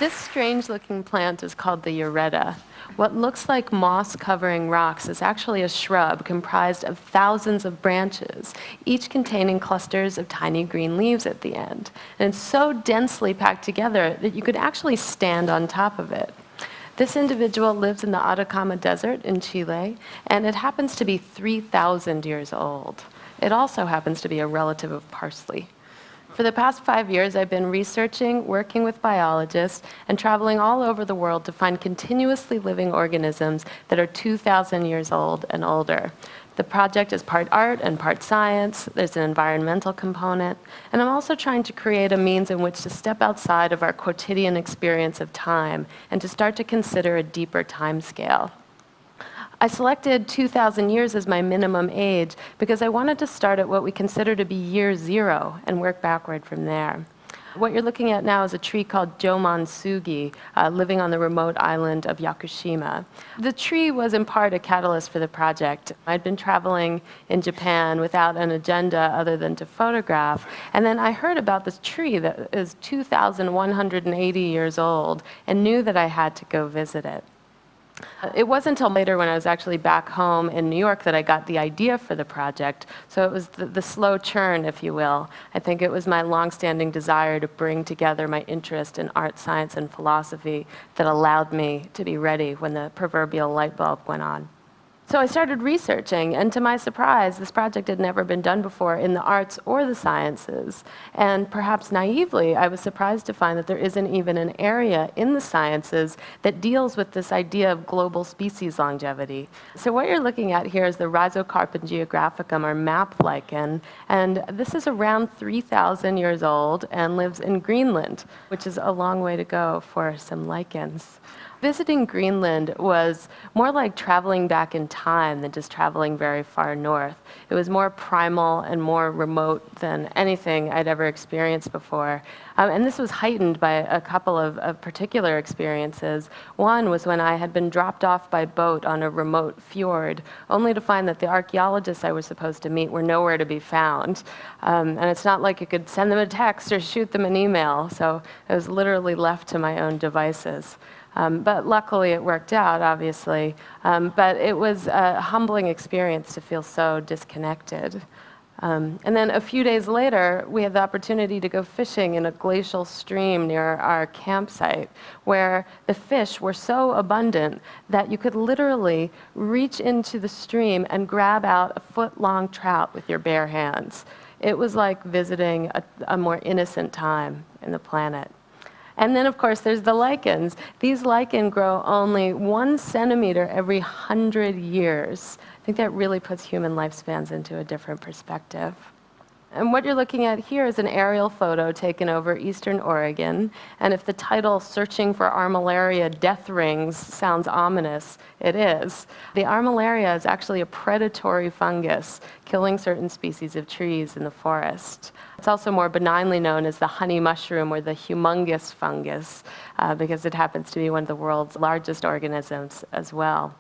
This strange-looking plant is called the ureta. What looks like moss-covering rocks is actually a shrub comprised of thousands of branches, each containing clusters of tiny green leaves at the end. And it's so densely packed together that you could actually stand on top of it. This individual lives in the Atacama Desert in Chile, and it happens to be 3,000 years old. It also happens to be a relative of parsley. For the past 5 years, I've been researching, working with biologists, and traveling all over the world to find continuously living organisms that are 2,000 years old and older. The project is part art and part science. There's an environmental component. And I'm also trying to create a means in which to step outside of our quotidian experience of time and to start to consider a deeper time scale. I selected 2,000 years as my minimum age because I wanted to start at what we consider to be year zero and work backward from there. What you're looking at now is a tree called Jomansugi, living on the remote island of Yakushima. The tree was in part a catalyst for the project. I'd been traveling in Japan without an agenda other than to photograph, and then I heard about this tree that is 2,180 years old and knew that I had to go visit it. It wasn't until later when I was actually back home in New York that I got the idea for the project. So it was the slow churn, if you will. I think it was my longstanding desire to bring together my interest in art, science, and philosophy that allowed me to be ready when the proverbial light bulb went on. So I started researching, and to my surprise, this project had never been done before in the arts or the sciences. And perhaps naively, I was surprised to find that there isn't even an area in the sciences that deals with this idea of global species longevity. So what you're looking at here is the Rhizocarpum geographicum, or map lichen, and this is around 3,000 years old and lives in Greenland, which is a long way to go for some lichens. Visiting Greenland was more like traveling back in time than just traveling very far north. It was more primal and more remote than anything I'd ever experienced before. And this was heightened by a couple of particular experiences. One was when I had been dropped off by boat on a remote fjord, only to find that the archaeologists I was supposed to meet were nowhere to be found. And it's not like you could send them a text or shoot them an email, so I was literally left to my own devices. But luckily it worked out, obviously. But it was a humbling experience to feel so disconnected. And then a few days later, we had the opportunity to go fishing in a glacial stream near our campsite, where the fish were so abundant that you could literally reach into the stream and grab out a foot-long trout with your bare hands. It was like visiting a more innocent time in the planet. And then, of course, there's the lichens. These lichens grow only 1 centimeter every 100 years. I think that really puts human lifespans into a different perspective. And what you're looking at here is an aerial photo taken over eastern Oregon. And if the title, Searching for Armillaria Death Rings, sounds ominous, it is. The armillaria is actually a predatory fungus, killing certain species of trees in the forest. It's also more benignly known as the honey mushroom or the humongous fungus, because it happens to be one of the world's largest organisms as well.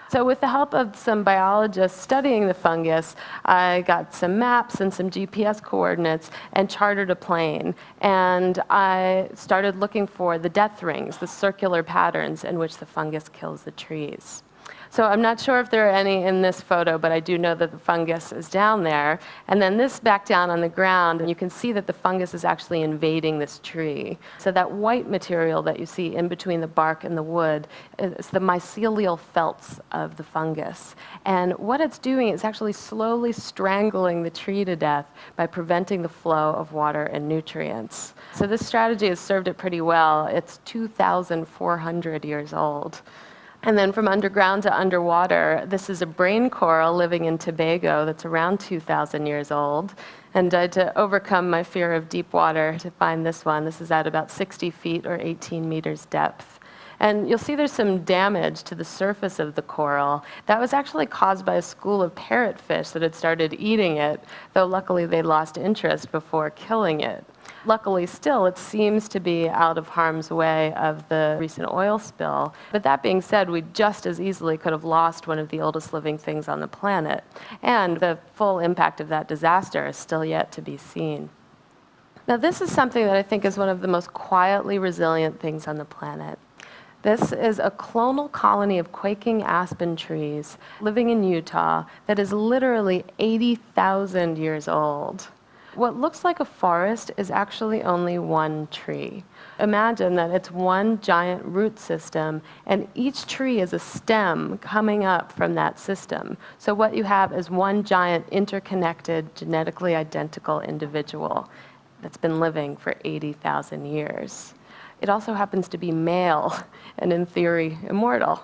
So with the help of some biologists studying the fungus, I got some maps and some GPS coordinates and chartered a plane. And I started looking for the death rings, the circular patterns in which the fungus kills the trees. So I'm not sure if there are any in this photo, but I do know that the fungus is down there. And then this back down on the ground, and you can see that the fungus is actually invading this tree. So that white material that you see in between the bark and the wood is the mycelial felts of the fungus. And what it's doing is actually slowly strangling the tree to death by preventing the flow of water and nutrients. So this strategy has served it pretty well. It's 2,400 years old. And then from underground to underwater, this is a brain coral living in Tobago that's around 2,000 years old. And I had to overcome my fear of deep water to find this one. This is at about 60 feet or 18 meters depth. And you'll see there's some damage to the surface of the coral. That was actually caused by a school of parrotfish that had started eating it, though luckily they lost interest before killing it. Luckily still, it seems to be out of harm's way of the recent oil spill. But that being said, we just as easily could have lost one of the oldest living things on the planet. And the full impact of that disaster is still yet to be seen. Now, this is something that I think is one of the most quietly resilient things on the planet. This is a clonal colony of quaking aspen trees living in Utah that is literally 80,000 years old. What looks like a forest is actually only one tree. Imagine that it's one giant root system, and each tree is a stem coming up from that system. So what you have is one giant interconnected, genetically identical individual that's been living for 80,000 years. It also happens to be male and, in theory, immortal.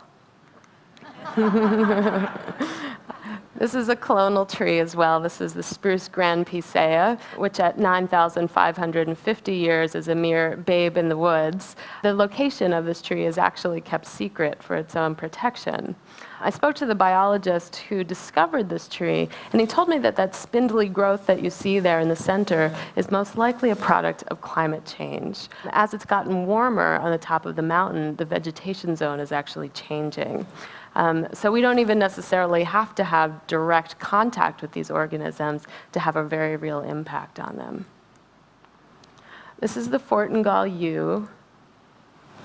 This is a clonal tree as well. This is the spruce Grand Pisea, which at 9,550 years is a mere babe in the woods. The location of this tree is actually kept secret for its own protection. I spoke to the biologist who discovered this tree, and he told me that that spindly growth that you see there in the center is most likely a product of climate change. As it's gotten warmer on the top of the mountain, the vegetation zone is actually changing. So we don't even necessarily have to have direct contact with these organisms to have a very real impact on them. This is the Fortingall yew.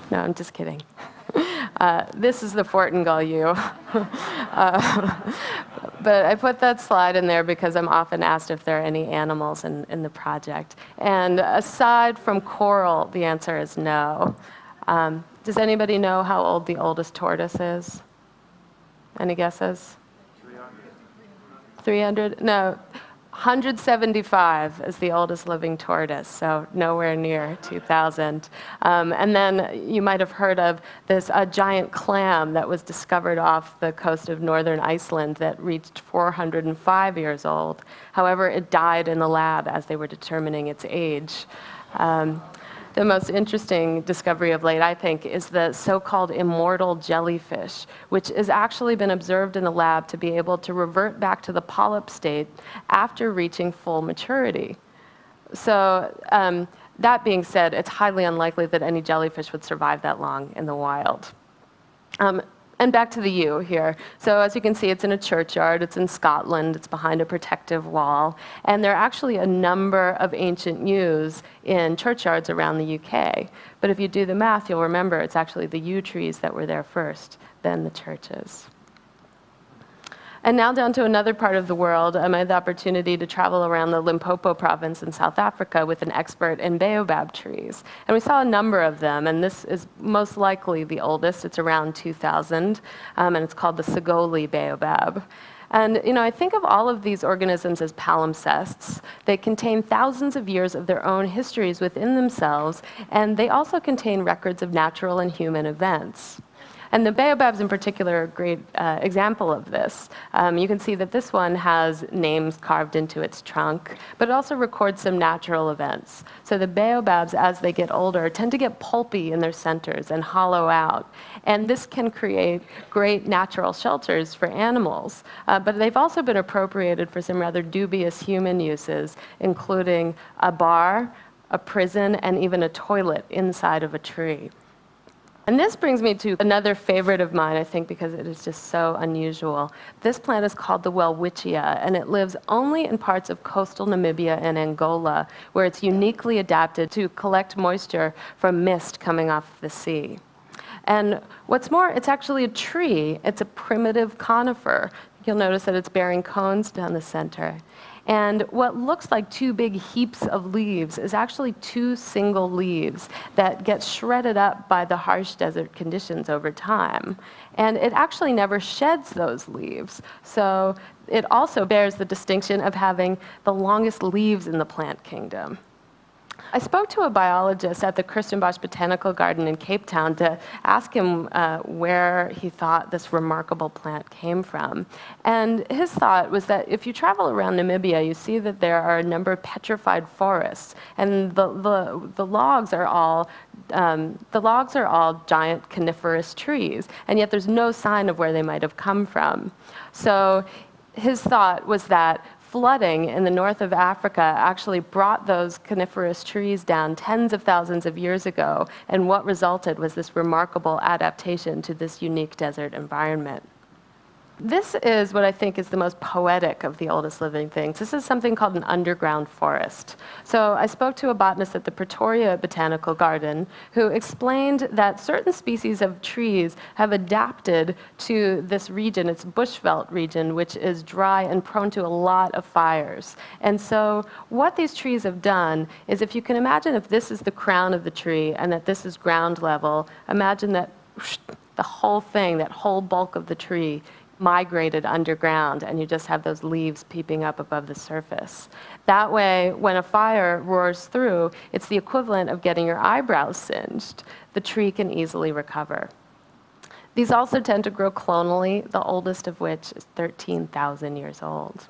No, I'm just kidding. This is the Fortingall yew. But I put that slide in there because I'm often asked if there are any animals in the project. And aside from coral, the answer is no. Does anybody know how old the oldest tortoise is? Any guesses? 300? No, 175 is the oldest living tortoise, so nowhere near 2,000. And then you might have heard of this giant clam that was discovered off the coast of northern Iceland that reached 405 years old. However, it died in the lab as they were determining its age. The most interesting discovery of late, I think, is the so-called immortal jellyfish, which has actually been observed in the lab to be able to revert back to the polyp state after reaching full maturity. So that being said, it's highly unlikely that any jellyfish would survive that long in the wild. And back to the yew here. So as you can see, it's in a churchyard. It's in Scotland. It's behind a protective wall. And there are actually a number of ancient yews in churchyards around the UK. But if you do the math, you'll remember it's actually the yew trees that were there first, then the churches. And now down to another part of the world. I had the opportunity to travel around the Limpopo province in South Africa with an expert in baobab trees. And we saw a number of them, and this is most likely the oldest. It's around 2,000, and it's called the Sagoli baobab. And I think of all of these organisms as palimpsests. They contain thousands of years of their own histories within themselves, and they also contain records of natural and human events. And the baobabs in particular are a great example of this. You can see that this one has names carved into its trunk, but it also records some natural events. So the baobabs, as they get older, tend to get pulpy in their centers and hollow out. And this can create great natural shelters for animals. But they've also been appropriated for some rather dubious human uses, including a bar, a prison, and even a toilet inside of a tree. And this brings me to another favorite of mine, I think, because it is just so unusual. This plant is called the welwitschia, and it lives only in parts of coastal Namibia and Angola, where it's uniquely adapted to collect moisture from mist coming off the sea. And what's more, it's actually a tree. It's a primitive conifer. You'll notice that it's bearing cones down the center. And what looks like two big heaps of leaves is actually two single leaves that get shredded up by the harsh desert conditions over time. And it actually never sheds those leaves. So it also bears the distinction of having the longest leaves in the plant kingdom. I spoke to a biologist at the Kirstenbosch Botanical Garden in Cape Town to ask him where he thought this remarkable plant came from. And his thought was that if you travel around Namibia, you see that there are a number of petrified forests, and the logs are all giant coniferous trees, and yet there's no sign of where they might have come from. So his thought was that flooding in the north of Africa actually brought those coniferous trees down tens of thousands of years ago, and what resulted was this remarkable adaptation to this unique desert environment. This is what I think is the most poetic of the oldest living things. This is something called an underground forest. So I spoke to a botanist at the Pretoria Botanical Garden who explained that certain species of trees have adapted to this region, it's bushveld region, which is dry and prone to a lot of fires. And so what these trees have done is, if you can imagine, if this is the crown of the tree and that this is ground level, imagine that the whole thing, that whole bulk of the tree migrated underground, and you just have those leaves peeping up above the surface. That way, when a fire roars through, it's the equivalent of getting your eyebrows singed. The tree can easily recover. These also tend to grow clonally, the oldest of which is 13,000 years old.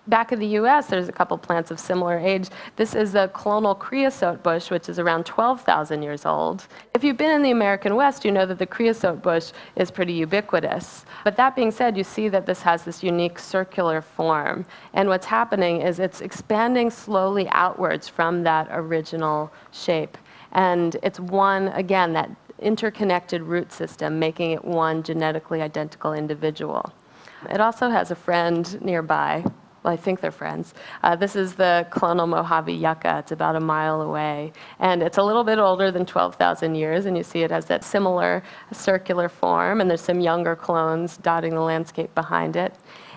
Back in the US, there's a couple plants of similar age. This is a clonal creosote bush, which is around 12,000 years old. If you've been in the American West, you know that the creosote bush is pretty ubiquitous. But that being said, you see that this has this unique circular form. And what's happening is it's expanding slowly outwards from that original shape. And it's one, again, that interconnected root system, making it one genetically identical individual. It also has a friend nearby. Well, I think they're friends. This is the clonal Mojave yucca. It's about a mile away. And it's a little bit older than 12,000 years, and you see it has that similar circular form, and there's some younger clones dotting the landscape behind it.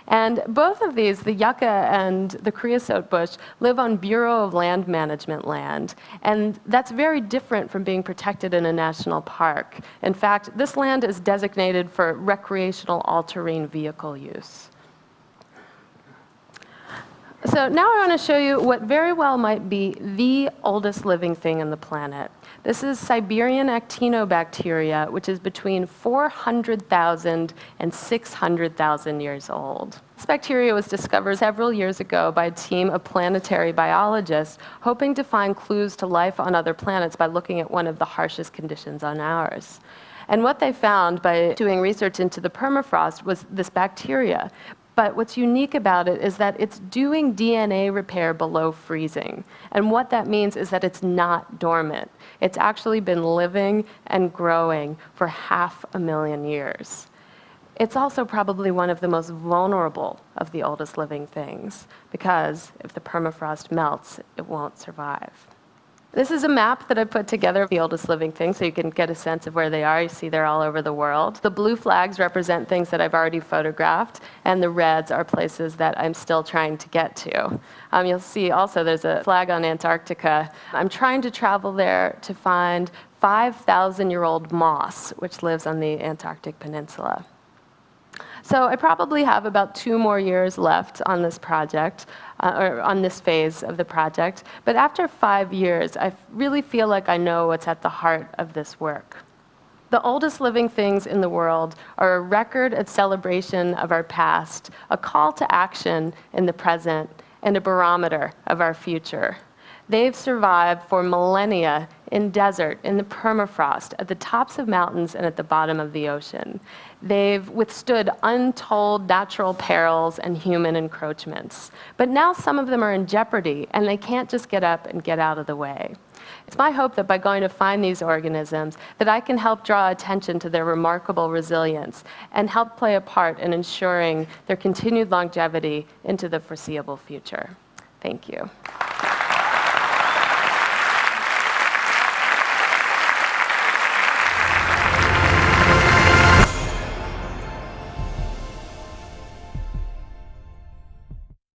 And both of these, the yucca and the creosote bush, live on Bureau of Land Management land. And that's very different from being protected in a national park. In fact, this land is designated for recreational all-terrain vehicle use. So now I want to show you what very well might be the oldest living thing on the planet. This is Siberian actinobacteria, which is between 400,000 and 600,000 years old. This bacteria was discovered several years ago by a team of planetary biologists hoping to find clues to life on other planets by looking at one of the harshest conditions on ours. And what they found by doing research into the permafrost was this bacteria. But what's unique about it is that it's doing DNA repair below freezing. And what that means is that it's not dormant. It's actually been living and growing for 500,000 years. It's also probably one of the most vulnerable of the oldest living things, because if the permafrost melts, it won't survive. This is a map that I put together of the oldest living things so you can get a sense of where they are. You see they're all over the world. The blue flags represent things that I've already photographed, and the reds are places that I'm still trying to get to. You'll see also there's a flag on Antarctica. I'm trying to travel there to find 5,000-year-old moss, which lives on the Antarctic Peninsula. So I probably have about 2 more years left on this project, or on this phase of the project. But after 5 years, I really feel like I know what's at the heart of this work. The oldest living things in the world are a record and celebration of our past, a call to action in the present, and a barometer of our future. They've survived for millennia in desert, in the permafrost, at the tops of mountains, and at the bottom of the ocean. They've withstood untold natural perils and human encroachments. But now some of them are in jeopardy, and they can't just get up and get out of the way. It's my hope that by going to find these organisms, that I can help draw attention to their remarkable resilience and help play a part in ensuring their continued longevity into the foreseeable future. Thank you.